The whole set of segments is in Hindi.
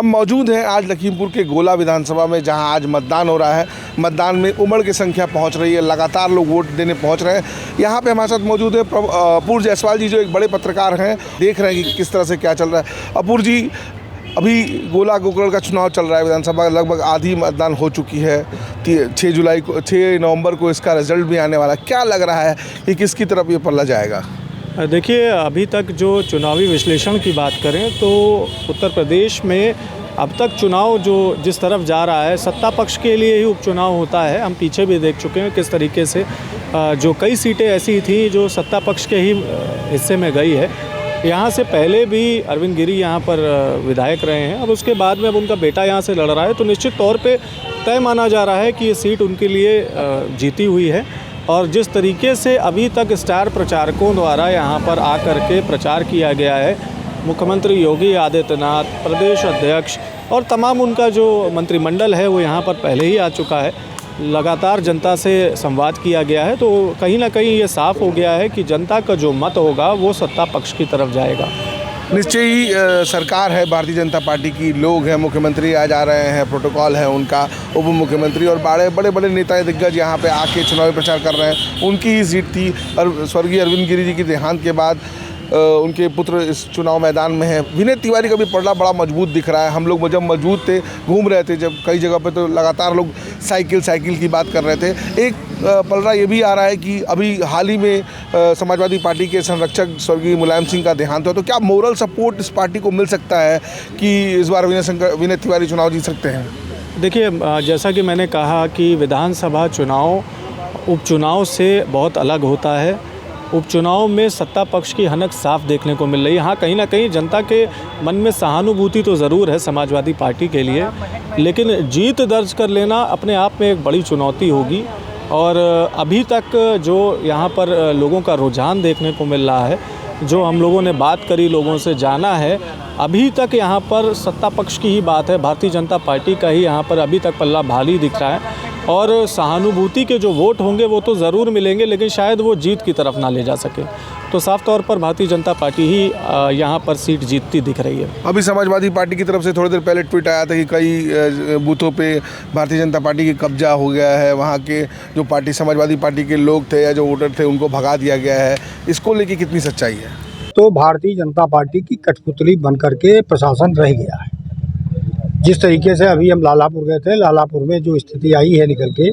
हम मौजूद हैं आज लखीमपुर के गोला विधानसभा में, जहां आज मतदान हो रहा है। मतदान में उमड़ की संख्या पहुंच रही है, लगातार लोग वोट देने पहुंच रहे हैं। यहां पे हमारे साथ मौजूद है अपूर्व जायसवाल जी, जो एक बड़े पत्रकार हैं। देख रहे हैं कि किस तरह से क्या चल रहा है। अपूर्व जी, अभी गोला गोकर्ण का चुनाव चल रहा है, विधानसभा लगभग आधी मतदान हो चुकी है। 6 नवंबर को इसका रिजल्ट भी आने वाला है। क्या लग रहा है कि किसकी तरफ ये पल्ला जाएगा? देखिए, अभी तक जो चुनावी विश्लेषण की बात करें तो उत्तर प्रदेश में अब तक चुनाव जो जिस तरफ जा रहा है, सत्ता पक्ष के लिए ही उपचुनाव होता है। हम पीछे भी देख चुके हैं किस तरीके से जो कई सीटें ऐसी थी जो सत्ता पक्ष के ही हिस्से में गई है। यहाँ से पहले भी अरविंद गिरी यहाँ पर विधायक रहे हैं, अब उसके बाद में अब उनका बेटा यहाँ से लड़ रहा है, तो निश्चित तौर पे तय माना जा रहा है कि ये सीट उनके लिए जीती हुई है। और जिस तरीके से अभी तक स्टार प्रचारकों द्वारा यहाँ पर आकर के प्रचार किया गया है, मुख्यमंत्री योगी आदित्यनाथ, प्रदेश अध्यक्ष और तमाम उनका जो मंत्रिमंडल है वो यहाँ पर पहले ही आ चुका है। लगातार जनता से संवाद किया गया है, तो कहीं ना कहीं ये साफ हो गया है कि जनता का जो मत होगा वो सत्ता पक्ष की तरफ जाएगा। निश्चय ही सरकार है भारतीय जनता पार्टी की, लोग हैं, मुख्यमंत्री आज आ रहे हैं, प्रोटोकॉल है उनका, उप मुख्यमंत्री और बड़े बड़े नेता दिग्गज यहाँ पे आके चुनावी प्रचार कर रहे हैं। उनकी ही सीट थी और स्वर्गीय अरविंद गिरी जी की देहांत के बाद उनके पुत्र इस चुनाव मैदान में हैं। विनय तिवारी का भी पलड़ा बड़ा मजबूत दिख रहा है। हम लोग जब मौजूद थे, घूम रहे थे जब कई जगह पे, तो लगातार लोग साइकिल की बात कर रहे थे। एक पलड़ा ये भी आ रहा है कि अभी हाल ही में समाजवादी पार्टी के संरक्षक स्वर्गीय मुलायम सिंह का देहांत हुआ, तो क्या मोरल सपोर्ट इस पार्टी को मिल सकता है कि इस बार विनय तिवारी चुनाव जीत सकते हैं? देखिए, जैसा कि मैंने कहा कि विधानसभा चुनाव उपचुनाव से बहुत अलग होता है। उपचुनाव में सत्ता पक्ष की हनक साफ देखने को मिल रही है। हाँ, कहीं ना कहीं जनता के मन में सहानुभूति तो ज़रूर है समाजवादी पार्टी के लिए, लेकिन जीत दर्ज कर लेना अपने आप में एक बड़ी चुनौती होगी। और अभी तक जो यहाँ पर लोगों का रुझान देखने को मिल रहा है, जो हम लोगों ने बात करी, लोगों से जाना है, अभी तक यहाँ पर सत्ता पक्ष की ही बात है, भारतीय जनता पार्टी का ही यहाँ पर अभी तक पल्ला भारी दिख रहा है। और सहानुभूति के जो वोट होंगे वो तो ज़रूर मिलेंगे, लेकिन शायद वो जीत की तरफ ना ले जा सके। तो साफ तौर पर भारतीय जनता पार्टी ही यहाँ पर सीट जीतती दिख रही है। अभी समाजवादी पार्टी की तरफ से थोड़ी देर पहले ट्वीट आया था कि कई बूथों पे भारतीय जनता पार्टी की कब्जा हो गया है, वहाँ के जो पार्टी समाजवादी पार्टी के लोग थे या जो वोटर थे उनको भगा दिया गया है। इसको लेके कितनी सच्चाई है? तो भारतीय जनता पार्टी की कठपुतली बन करके प्रशासन रह गया है। जिस तरीके से अभी हम लालापुर गए थे, लालापुर में जो स्थिति आई है निकल के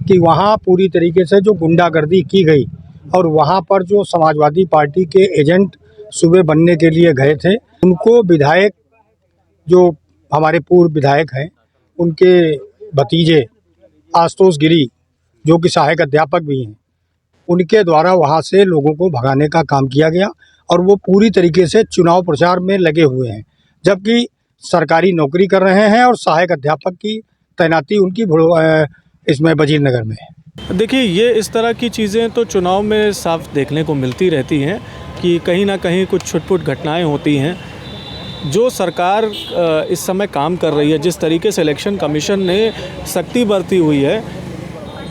कि वहाँ पूरी तरीके से जो गुंडागर्दी की गई, और वहाँ पर जो समाजवादी पार्टी के एजेंट सुबह बनने के लिए गए थे, उनको विधायक जो हमारे पूर्व विधायक हैं, उनके भतीजे आशुतोष गिरी जो कि सहायक अध्यापक भी हैं, उनके द्वारा वहाँ से लोगों को भगाने का काम किया गया। और वो पूरी तरीके से चुनाव प्रचार में लगे हुए हैं, जबकि सरकारी नौकरी कर रहे हैं और सहायक अध्यापक की तैनाती उनकी इसमें वजीर नगर में है। देखिए, ये इस तरह की चीज़ें तो चुनाव में साफ देखने को मिलती रहती हैं कि कहीं ना कहीं कुछ छुटपुट घटनाएं होती हैं। जो सरकार इस समय काम कर रही है, जिस तरीके से इलेक्शन कमीशन ने सख्ती बरती हुई है,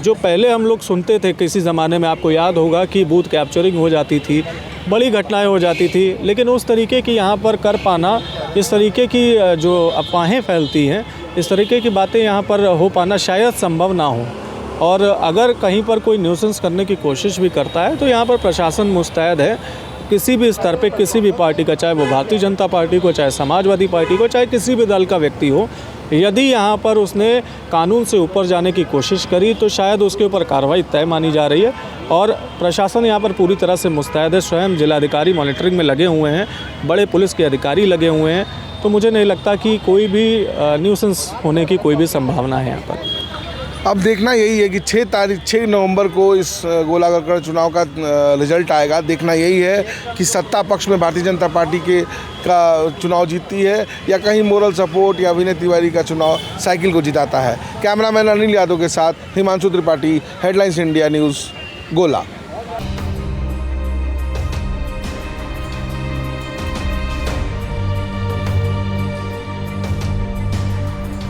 जो पहले हम लोग सुनते थे किसी ज़माने में, आपको याद होगा कि बूथ कैप्चरिंग हो जाती थी, बड़ी घटनाएं हो जाती थी, लेकिन उस तरीके की यहाँ पर कर पाना, इस तरीके की जो अफवाहें फैलती हैं, इस तरीके की बातें यहाँ पर हो पाना शायद संभव ना हो। और अगर कहीं पर कोई न्यूसेंस करने की कोशिश भी करता है तो यहाँ पर प्रशासन मुस्तैद है किसी भी स्तर पे, किसी भी पार्टी का, चाहे वो भारतीय जनता पार्टी को, चाहे समाजवादी पार्टी को, चाहे किसी भी दल का व्यक्ति हो, यदि यहाँ पर उसने कानून से ऊपर जाने की कोशिश करी तो शायद उसके ऊपर कार्रवाई तय मानी जा रही है। और प्रशासन यहाँ पर पूरी तरह से मुस्तैद है। स्वयं जिलाधिकारी मॉनिटरिंग में लगे हुए हैं, बड़े पुलिस के अधिकारी लगे हुए हैं, तो मुझे नहीं लगता कि कोई भी न्यूसेंस होने की कोई भी संभावना है यहाँ पर। अब देखना यही है कि 6 नवंबर को इस गोला गोकर्ण चुनाव का रिजल्ट आएगा। देखना यही है कि सत्ता पक्ष में भारतीय जनता पार्टी का चुनाव जीतती है या कहीं मोरल सपोर्ट या विनय तिवारी का चुनाव साइकिल को जिताता है। कैमरामैन अनिल यादव के साथ Himanshu Tripathi, headlines India news, गोला।